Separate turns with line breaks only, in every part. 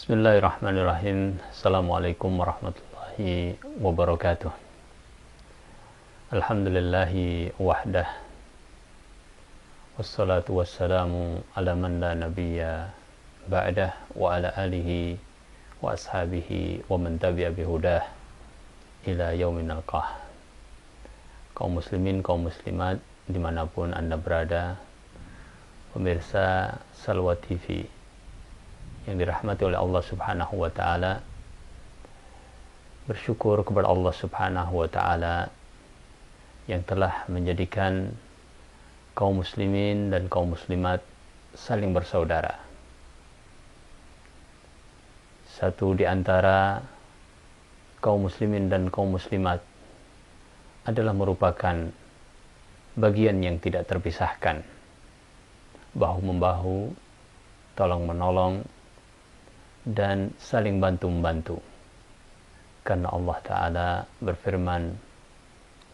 Bismillahirrahmanirrahim. Assalamualaikum warahmatullahi wabarakatuh. Alhamdulillahi wahdah. Wassalatu wassalamu ala man la nabiyya ba'dah wa ala alihi wa ashabihi wa man tabi'a bihudah ila yaumin nalqah. Kaum muslimin, kaum muslimat dimanapun Anda berada, pemirsa Salwa TV yang dirahmati oleh Allah Subhanahu wa Ta'ala, bersyukur kepada Allah Subhanahu wa Ta'ala yang telah menjadikan kaum muslimin dan kaum muslimat saling bersaudara. Satu di antara kaum muslimin dan kaum muslimat adalah merupakan bagian yang tidak terpisahkan, bahu-membahu, tolong-menolong, dan saling bantu-membantu. Karena Allah Ta'ala berfirman,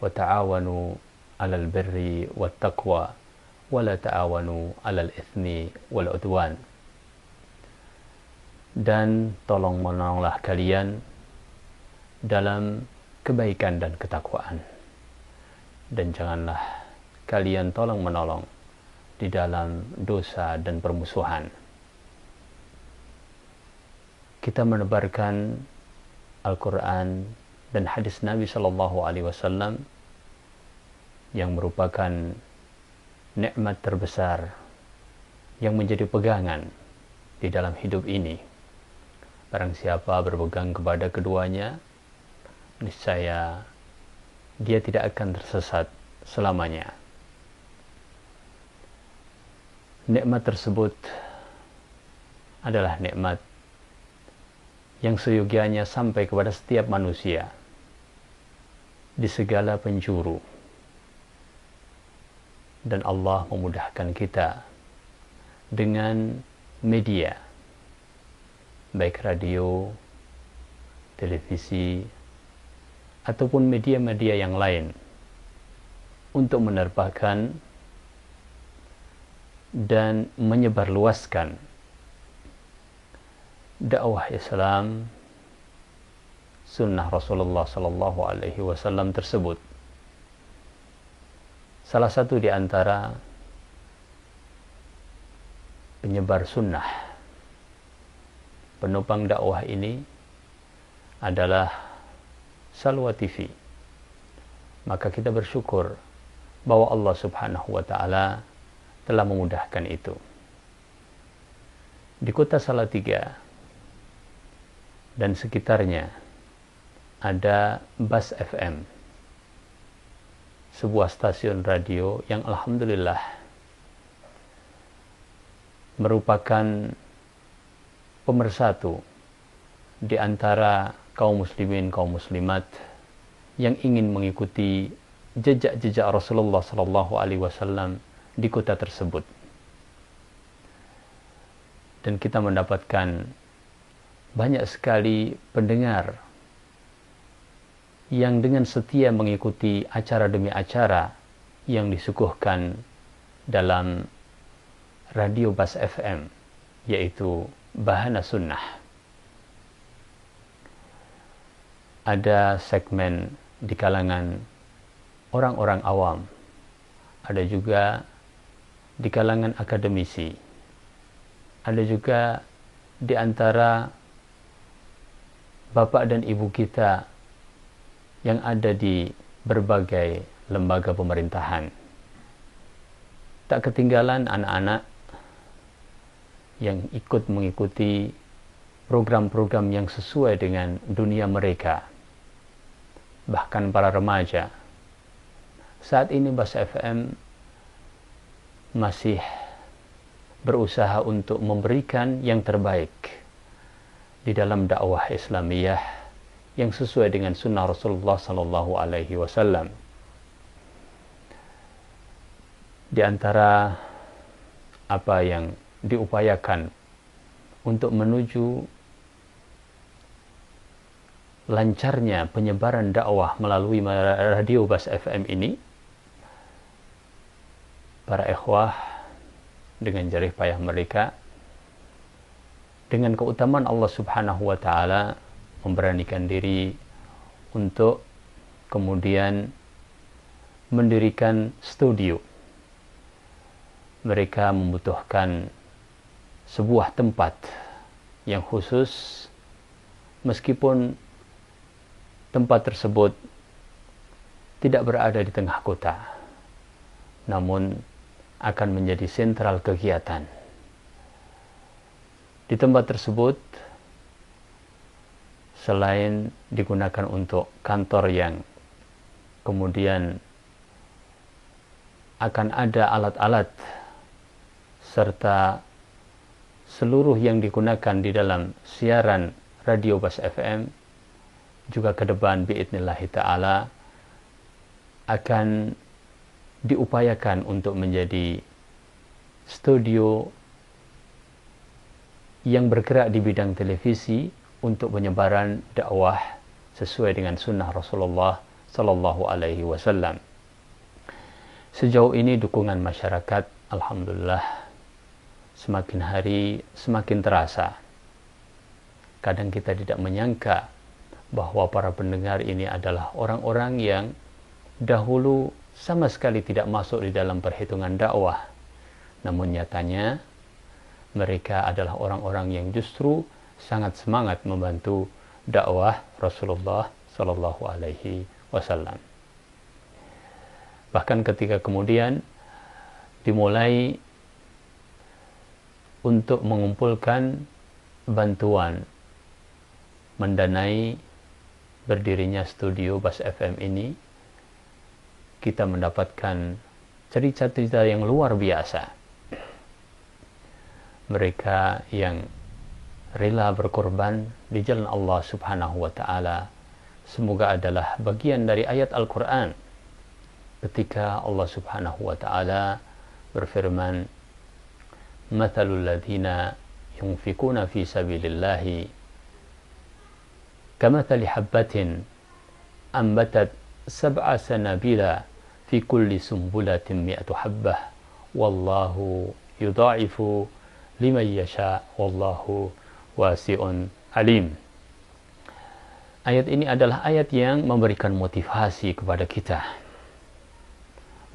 wa ta'awanu 'alal birri wat taqwa wa la ta'awanu 'alal itsmi wal 'udwan. Dan tolong-menolonglah kalian dalam kebaikan dan ketakwaan, dan janganlah kalian tolong-menolong di dalam dosa dan permusuhan. Kita menebarkan Al-Quran dan hadis Nabi Sallallahu Alaihi Wasallam yang merupakan nikmat terbesar yang menjadi pegangan di dalam hidup ini. Barang siapa berpegang kepada keduanya, niscaya dia tidak akan tersesat selamanya. Nikmat tersebut adalah nikmat yang seyogianya sampai kepada setiap manusia di segala penjuru, dan Allah memudahkan kita dengan media, baik radio, televisi, ataupun media-media yang lain, untuk menerbahkan dan menyebarluaskan dakwah Islam, sunnah Rasulullah Sallallahu Alaihi Wasallam tersebut. Salah satu di antara penyebar sunnah, penopang dakwah ini adalah Salwa TV. Maka kita bersyukur bahwa Allah Subhanahu wa Ta'ala telah memudahkan itu. Di kota Salatiga dan sekitarnya ada Bas FM, sebuah stasiun radio yang alhamdulillah merupakan pemersatu di antara kaum muslimin, kaum muslimat yang ingin mengikuti jejak-jejak Rasulullah Sallallahu Alaihi Wasallam di kota tersebut. Dan kita mendapatkan banyak sekali pendengar yang dengan setia mengikuti acara demi acara yang disuguhkan dalam radio Bas FM, yaitu Bahana Sunnah. Ada segmen di kalangan orang-orang awam, ada juga di kalangan akademisi, ada juga di antara bapak dan ibu kita yang ada di berbagai lembaga pemerintahan. Tak ketinggalan anak-anak yang ikut mengikuti program-program yang sesuai dengan dunia mereka. Bahkan para remaja. Saat ini Bas FM masih berusaha untuk memberikan yang terbaik di dalam dakwah Islamiyah yang sesuai dengan sunnah Rasulullah Sallallahu Alaihi Wasallam. Di antara apa yang diupayakan untuk menuju lancarnya penyebaran dakwah melalui radio Bas FM ini, para ikhwah dengan jerih payah mereka dengan keutamaan Allah Subhanahu wa taala memberanikan diri untuk kemudian mendirikan studio. Mereka membutuhkan sebuah tempat yang khusus, meskipun tempat tersebut tidak berada di tengah kota, namun akan menjadi sentral kegiatan. Di tempat tersebut, selain digunakan untuk kantor yang kemudian akan ada alat-alat serta seluruh yang digunakan di dalam siaran radio Bas FM, juga ke depan biidnillahi ta'ala akan diupayakan untuk menjadi studio yang bergerak di bidang televisi untuk penyebaran dakwah sesuai dengan sunnah Rasulullah Sallallahu Alaihi Wasallam. Sejauh ini dukungan masyarakat, alhamdulillah, semakin hari semakin terasa. Kadang kita tidak menyangka bahwa para pendengar ini adalah orang-orang yang dahulu sama sekali tidak masuk di dalam perhitungan dakwah. Namun nyatanya mereka adalah orang-orang yang justru sangat semangat membantu dakwah Rasulullah Sallallahu Alaihi Wasallam. Bahkan ketika kemudian dimulai untuk mengumpulkan bantuan mendanai berdirinya studio Bas FM ini, kita mendapatkan cerita-cerita yang luar biasa. Mereka yang rela berkorban di jalan Allah Subhanahu wa taala, semoga adalah bagian dari ayat Al-Qur'an ketika Allah Subhanahu wa taala berfirman, "Mathalul ladzina yunfikuna fi sabilillahi kamathali habbatin ambatat sab'a sanabila fi kulli sumbulatin mi'atu habbah wallahu yudha'ifu liman yasha wallahu wasi'un alim." Ayat ini adalah ayat yang memberikan motivasi kepada kita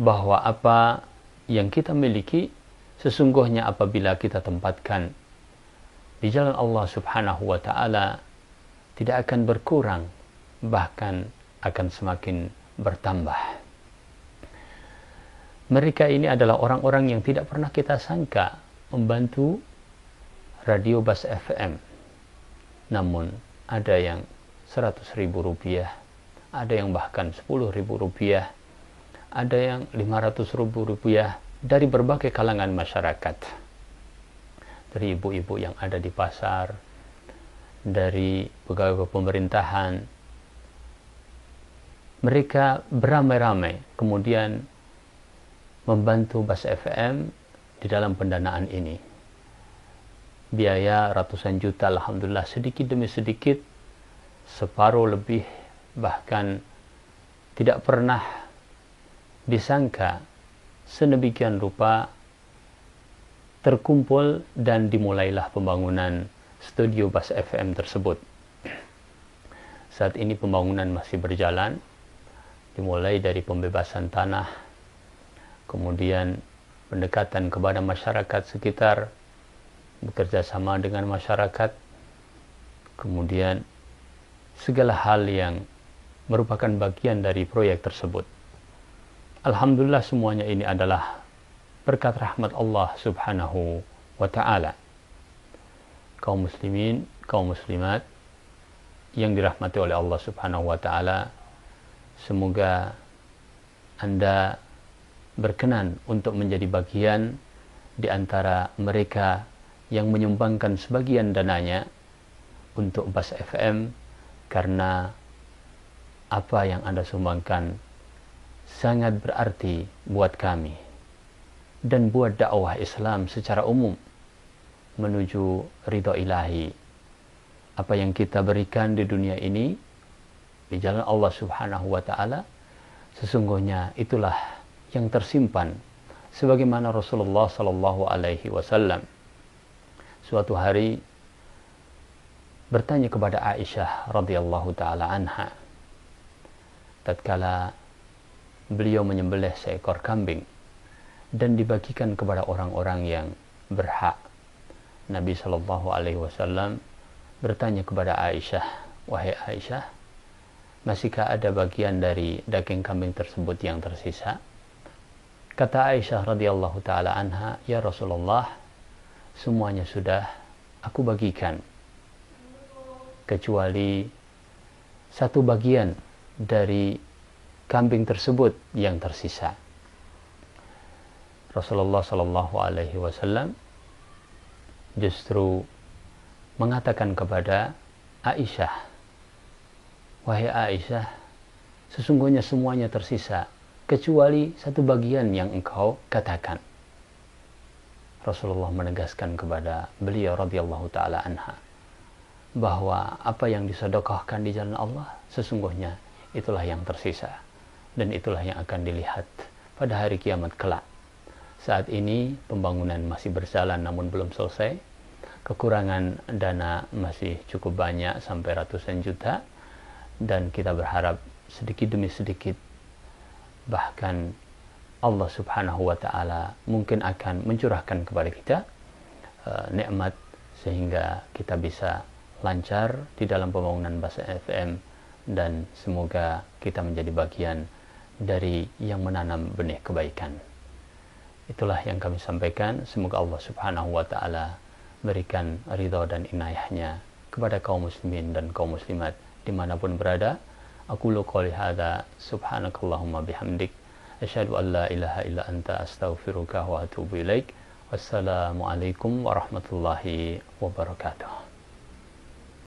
bahwa apa yang kita miliki sesungguhnya apabila kita tempatkan di jalan Allah Subhanahu wa taala tidak akan berkurang, bahkan akan semakin bertambah. Mereka ini adalah orang-orang yang tidak pernah kita sangka membantu radio Bas FM. Namun ada yang 100.000 rupiah, ada yang bahkan 10.000 rupiah, ada yang 500.000 rupiah dari berbagai kalangan masyarakat. Dari ibu-ibu yang ada di pasar, dari pegawai pemerintahan. Mereka beramai-ramai kemudian membantu Bas FM di dalam pendanaan ini. Biaya ratusan juta, alhamdulillah, sedikit demi sedikit, separuh lebih, bahkan tidak pernah disangka sedemikian rupa terkumpul dan dimulailah pembangunan studio Bas FM tersebut. Saat ini pembangunan masih berjalan, dimulai dari pembebasan tanah, kemudian pendekatan kepada masyarakat sekitar, bekerja sama dengan masyarakat, kemudian segala hal yang merupakan bagian dari proyek tersebut. Alhamdulillah, semuanya ini adalah berkat rahmat Allah Subhanahu wa ta'ala. Kaum muslimin, kaum muslimat yang dirahmati oleh Allah Subhanahu wa ta'ala, semoga Anda berkenan untuk menjadi bagian di antara mereka yang menyumbangkan sebagian dananya untuk Bas FM, karena apa yang Anda sumbangkan sangat berarti buat kami dan buat dakwah Islam secara umum menuju ridha ilahi. Apa yang kita berikan di dunia ini di jalan Allah Subhanahu wa ta'ala, sesungguhnya itulah yang tersimpan, sebagaimana Rasulullah Sallallahu Alaihi Wasallam suatu hari bertanya kepada Aisyah radhiyallahu taala anha tatkala beliau menyembelih seekor kambing dan dibagikan kepada orang-orang yang berhak. Nabi Shallallahu Alaihi Wasallam bertanya kepada Aisyah, wahai Aisyah, masihkah ada bagian dari daging kambing tersebut yang tersisa? Kata Aisyah radhiyallahu taala anha, ya Rasulullah, semuanya sudah aku bagikan kecuali satu bagian dari kambing tersebut yang tersisa. Rasulullah Shallallahu Alaihi Wasallam justru mengatakan kepada Aisyah, wahai Aisyah, sesungguhnya semuanya tersisa kecuali satu bagian yang engkau katakan. Rasulullah menegaskan kepada beliau radhiyallahu taala anha bahwa apa yang disedekahkan di jalan Allah sesungguhnya itulah yang tersisa dan itulah yang akan dilihat pada hari kiamat kelak. Saat ini pembangunan masih berjalan namun belum selesai. Kekurangan dana masih cukup banyak sampai ratusan juta, dan kita berharap sedikit demi sedikit bahkan Allah Subhanahu wa taala mungkin akan mencurahkan kepada kita nikmat sehingga kita bisa lancar di dalam pembangunan Basa FM, dan semoga kita menjadi bagian dari yang menanam benih kebaikan. Itulah yang kami sampaikan. Semoga Allah Subhanahu wa taala berikan ridha dan inayahnya kepada kaum muslimin dan kaum muslimat dimanapun berada. Aqulu qouli hadza subhanakallahumma bihamdik asyhadu an la ilaha illa anta astaghfiruka wa atubu ilaik. Wassalamualaikum warahmatullahi wabarakatuh.